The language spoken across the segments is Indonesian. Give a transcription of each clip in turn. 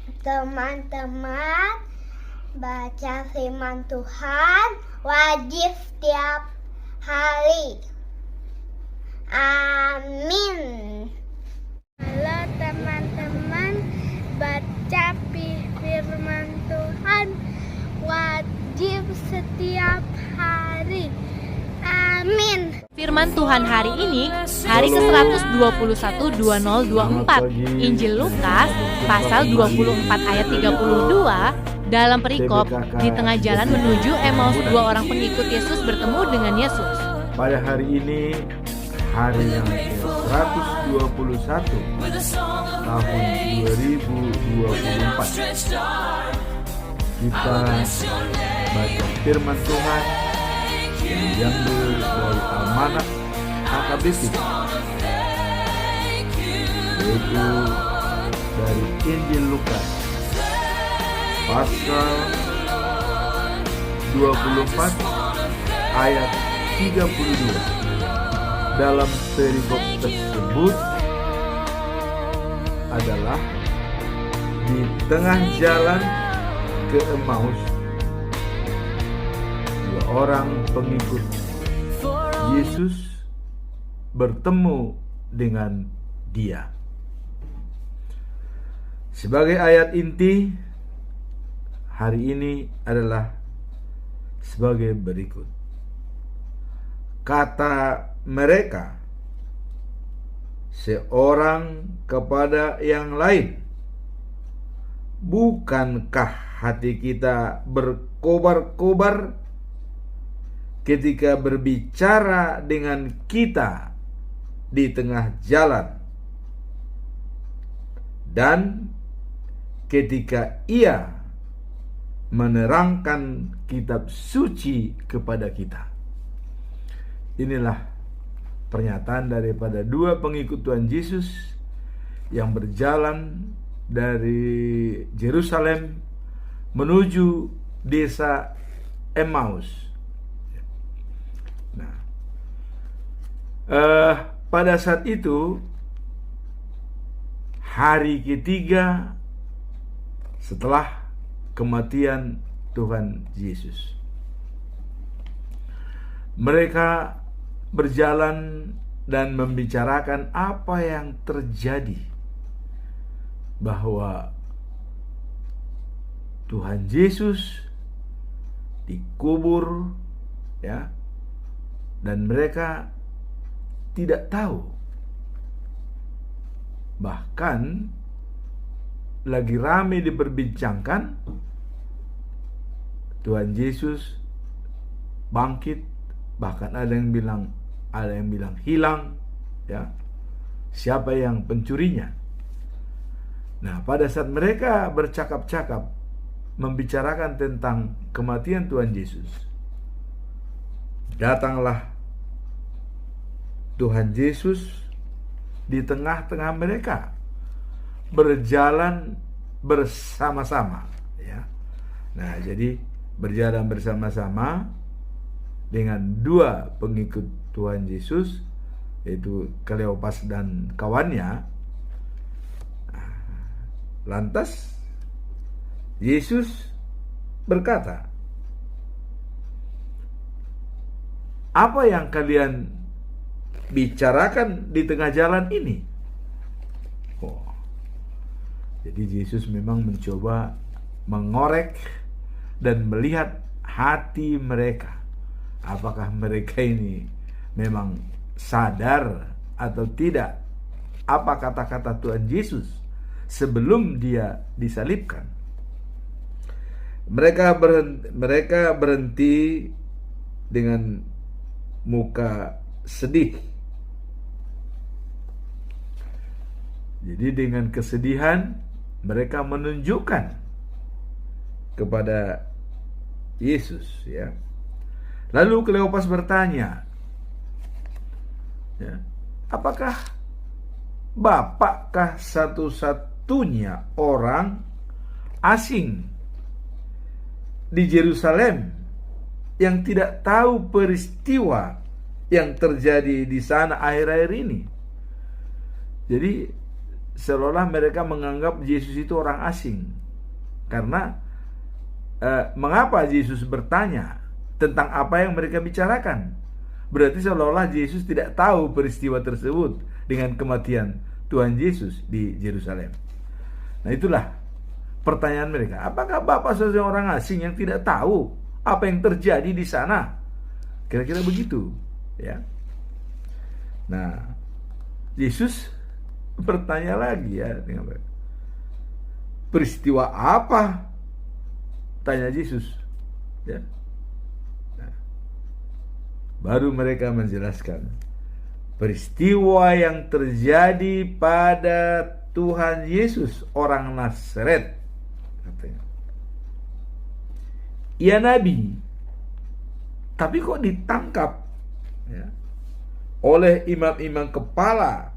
Teman-teman, baca firman Tuhan wajib setiap hari. Amin. Halo teman-teman, baca firman Tuhan wajib setiap hari. Amin. Firman Tuhan hari ini, hari ke-121 2024, Injil Lukas, pasal 24 ayat 32, dalam perikop, di tengah jalan menuju Emmaus, dua orang pengikut Yesus bertemu dengan Yesus. Pada hari ini, hari yang ke-121 tahun 2024, kita baca firman Tuhan yang diambil dari Amanat AKBP, yaitu dari Injil Lukas pasal 24 ayat 32. Dalam perikop tersebut adalah di tengah jalan ke Emmaus, dua orang pengikut Yesus bertemu dengan Dia. Sebagai ayat inti hari ini adalah sebagai berikut. Kata mereka seorang kepada yang lain, "Bukankah hati kita berkobar-kobar ketika berbicara dengan kita di tengah jalan, dan ketika Ia menerangkan kitab suci kepada kita?" Inilah pernyataan daripada dua pengikut Tuhan Yesus yang berjalan dari Yerusalem menuju desa Emmaus. Nah, pada saat itu hari ketiga setelah kematian Tuhan Yesus, mereka berjalan dan membicarakan apa yang terjadi, bahwa Tuhan Yesus dikubur, ya, dan mereka tidak tahu, bahkan lagi ramai diperbincangkan Tuhan Yesus bangkit, bahkan ada yang bilang hilang, ya, siapa yang pencurinya. Nah, pada saat mereka bercakap-cakap membicarakan tentang kematian Tuhan Yesus, datanglah Tuhan Yesus di tengah-tengah mereka, berjalan bersama-sama, ya. Nah, jadi berjalan bersama-sama dengan dua pengikut Tuhan Yesus, yaitu Kleopas dan kawannya. Lantas Yesus berkata, "Apa yang kalian bicarakan di tengah jalan ini?" Jadi Yesus memang mencoba mengorek dan melihat hati mereka. Apakah mereka ini memang sadar atau tidak apa kata-kata Tuhan Yesus sebelum Dia disalibkan. Mereka berhenti dengan muka sedih. Jadi dengan kesedihan mereka menunjukkan kepada Yesus, ya. Lalu Kleopas bertanya, ya, "Apakah Bapakkah satu-satunya orang asing di Yerusalem yang tidak tahu peristiwa yang terjadi di sana akhir-akhir ini?" Jadi seolah mereka menganggap Yesus itu orang asing. Karena mengapa Yesus bertanya tentang apa yang mereka bicarakan? Berarti seolah-olah Yesus tidak tahu peristiwa tersebut dengan kematian Tuhan Yesus di Yerusalem. Nah, itulah pertanyaan mereka. Apakah Bapak seorang asing yang tidak tahu apa yang terjadi di sana? Kira-kira begitu, ya. Nah, Yesus bertanya lagi, ya, dengan peristiwa apa? Tanya Yesus, ya. Nah, baru mereka menjelaskan peristiwa yang terjadi pada Tuhan Yesus orang Nazaret, katanya. Ia nabi, tapi kok ditangkap, ya, oleh imam-imam kepala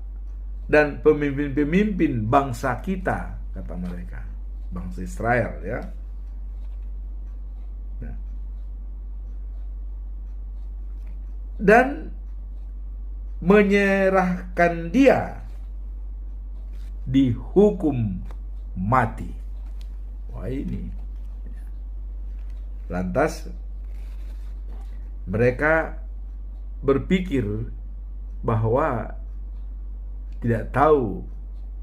dan pemimpin-pemimpin bangsa kita, kata mereka, bangsa Israel, ya. Nah. Dan menyerahkan dia dihukum mati. Wah, ini. Lantas mereka berpikir bahwa tidak tahu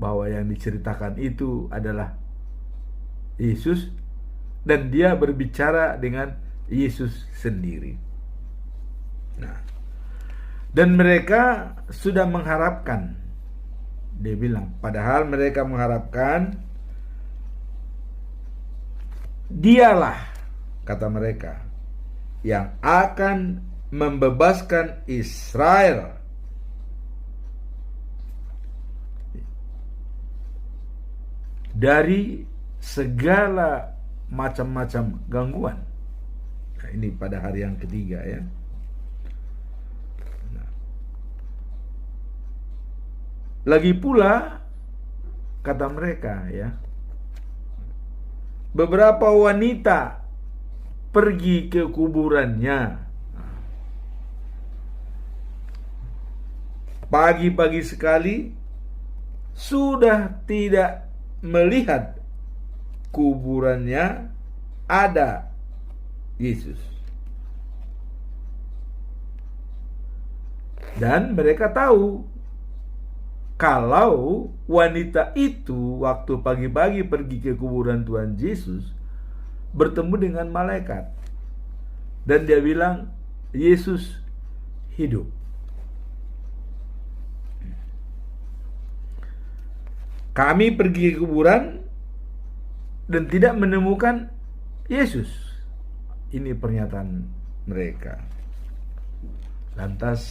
bahwa yang diceritakan itu adalah Yesus, dan dia berbicara dengan Yesus sendiri. Nah, dan mereka sudah mengharapkan, dia bilang, padahal mereka mengharapkan dialah, kata mereka, yang akan membebaskan Israel dari segala macam-macam gangguan. Nah, ini pada hari yang ketiga, ya. Nah, lagi pula kata mereka, ya, beberapa wanita pergi ke kuburannya pagi-pagi sekali, sudah tidak melihat kuburannya ada Yesus. Dan mereka tahu kalau wanita itu waktu pagi-pagi pergi ke kuburan Tuhan Yesus bertemu dengan malaikat, dan dia bilang Yesus hidup. Kami pergi ke kuburan dan tidak menemukan Yesus. Ini pernyataan mereka. Lantas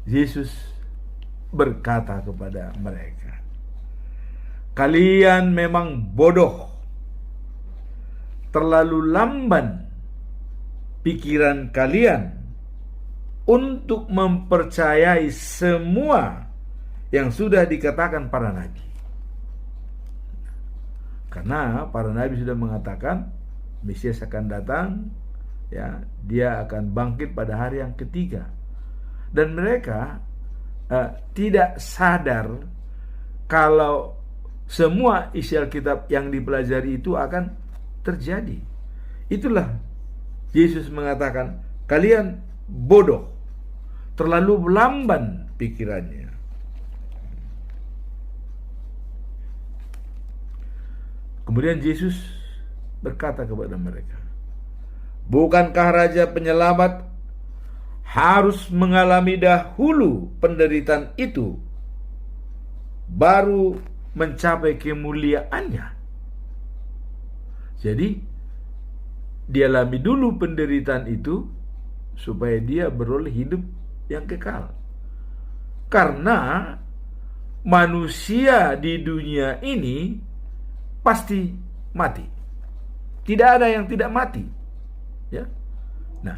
Yesus berkata kepada mereka, kalian memang bodoh, terlalu lamban pikiran kalian untuk mempercayai semua yang sudah dikatakan para nabi. Karena para nabi sudah mengatakan Mesias akan datang, ya, dia akan bangkit pada hari yang ketiga. Dan mereka tidak sadar kalau semua isi Alkitab yang dipelajari itu akan terjadi. Itulah Yesus mengatakan, kalian bodoh, terlalu lamban pikirannya. Kemudian Yesus berkata kepada mereka, bukankah Raja Penyelamat harus mengalami dahulu penderitaan itu baru mencapai kemuliaannya? Jadi dialami dulu penderitaan itu supaya dia beroleh hidup yang kekal. Karena manusia di dunia ini pasti mati. Tidak ada yang tidak mati, ya. Nah,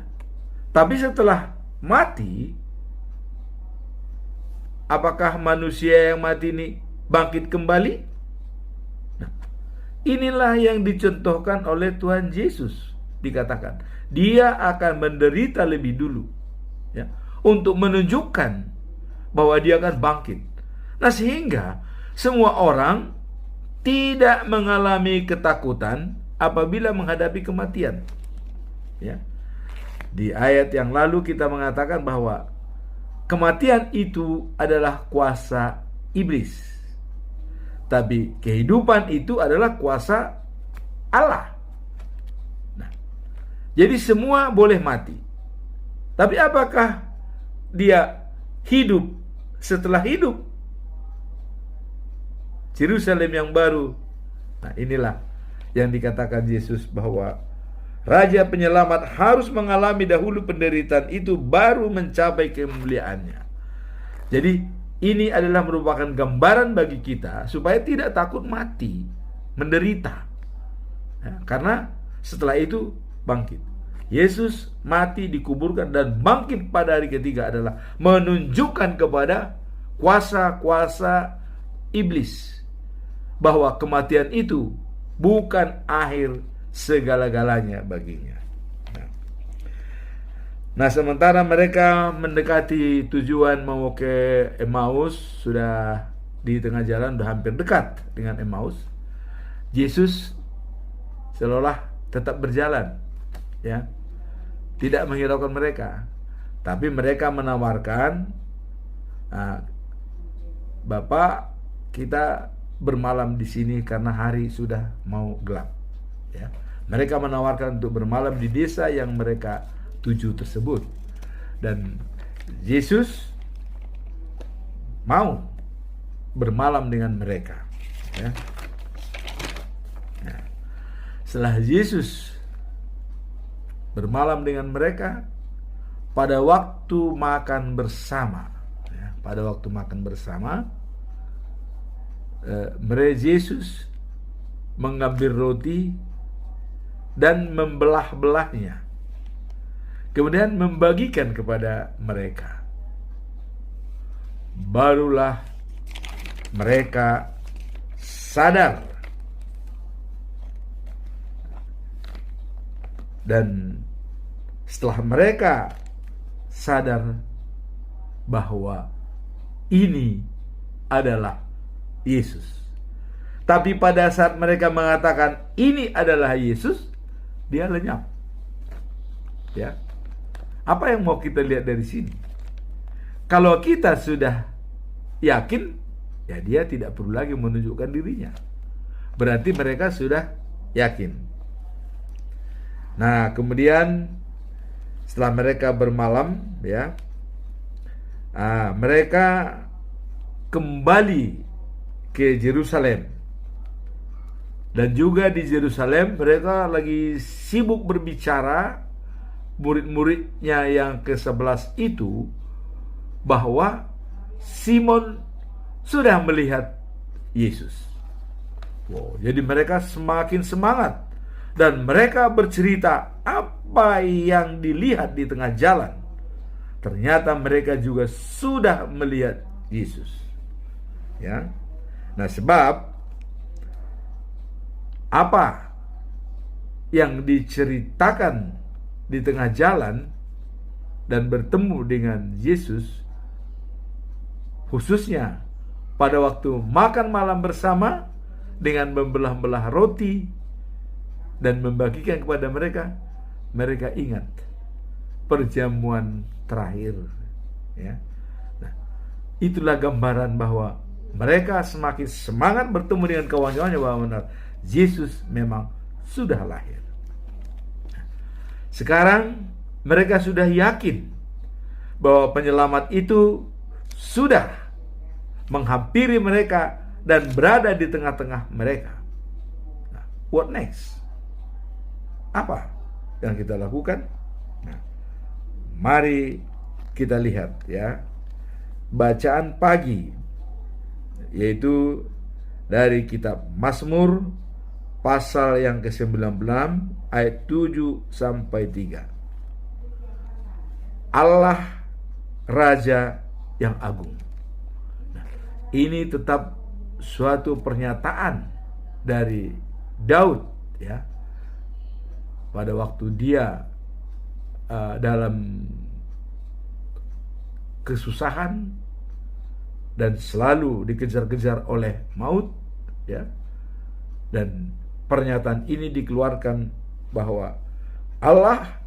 tapi setelah mati, apakah manusia yang mati ini bangkit kembali? Nah, inilah yang dicontohkan oleh Tuhan Yesus. Dikatakan dia akan menderita lebih dulu, ya, untuk menunjukkan bahwa dia akan bangkit. Nah, sehingga semua orang tidak mengalami ketakutan apabila menghadapi kematian. Ya. Di ayat yang lalu kita mengatakan bahwa kematian itu adalah kuasa iblis. Tapi kehidupan itu adalah kuasa Allah. Nah, jadi semua boleh mati. Tapi apakah dia hidup setelah hidup? Yerusalem yang baru. Nah, inilah yang dikatakan Yesus bahwa Raja Penyelamat harus mengalami dahulu penderitaan itu baru mencapai kemuliaannya. Jadi ini adalah merupakan gambaran bagi kita supaya tidak takut mati, menderita. Ya, karena setelah itu bangkit. Yesus mati, dikuburkan, dan bangkit pada hari ketiga adalah menunjukkan kepada kuasa-kuasa iblis bahwa kematian itu bukan akhir segala-galanya baginya. Nah, sementara mereka mendekati tujuan mau ke Emmaus, sudah di tengah jalan, sudah hampir dekat dengan Emmaus, Yesus seolah tetap berjalan, ya, tidak menghiraukan mereka, tapi mereka menawarkan, Bapak, kita bermalam di sini karena hari sudah mau gelap. Ya, mereka menawarkan untuk bermalam di desa yang mereka tuju tersebut, dan Yesus mau bermalam dengan mereka. Ya. Nah, setelah Yesus bermalam dengan mereka, pada waktu makan bersama, ya, Yesus mengambil roti dan membelah-belahnya, kemudian membagikan kepada mereka. Barulah mereka sadar, dan setelah mereka sadar bahwa ini adalah Yesus. Tapi pada saat mereka mengatakan ini adalah Yesus, dia lenyap. Ya. Apa yang mau kita lihat dari sini? Kalau kita sudah yakin, ya dia tidak perlu lagi menunjukkan dirinya. Berarti mereka sudah yakin. Nah, kemudian setelah mereka bermalam, ya, mereka kembali ke Yerusalem. Dan juga di Yerusalem mereka lagi sibuk berbicara, murid-muridnya yang ke-11 itu, bahwa Simon sudah melihat Yesus. Wow, jadi mereka semakin semangat, dan mereka bercerita apa yang dilihat di tengah jalan. Ternyata mereka juga sudah melihat Yesus. Ya. Nah, sebab apa yang diceritakan di tengah jalan dan bertemu dengan Yesus, khususnya pada waktu makan malam bersama dengan membelah-belah roti dan membagikan kepada mereka, mereka ingat perjamuan terakhir. Ya. Nah, itulah gambaran bahwa mereka semakin semangat bertemu dengan kawan-kawannya bahwa benar Yesus memang sudah lahir. Sekarang mereka sudah yakin bahwa penyelamat itu sudah menghampiri mereka dan berada di tengah-tengah mereka. Nah, what next? Apa yang kita lakukan? Nah, mari kita lihat, ya, bacaan pagi, yaitu dari kitab Mazmur pasal yang ke-19 ayat 7 sampai 3. Allah Raja yang agung. Nah, ini tetap suatu pernyataan dari Daud, ya, pada waktu dia dalam kesusahan, dan selalu dikejar-kejar oleh maut, ya. Dan pernyataan ini dikeluarkan bahwa Allah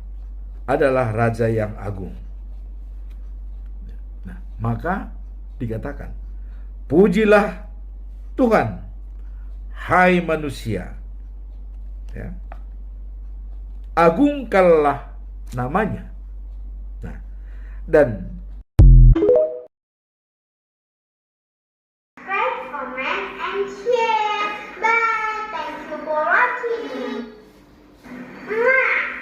adalah Raja yang agung. Nah, maka dikatakan, pujilah Tuhan, hai manusia, ya. Agungkanlah namanya. Nah, dan Subscribe, comment, and share. Bye. Thank you for watching. Mwah.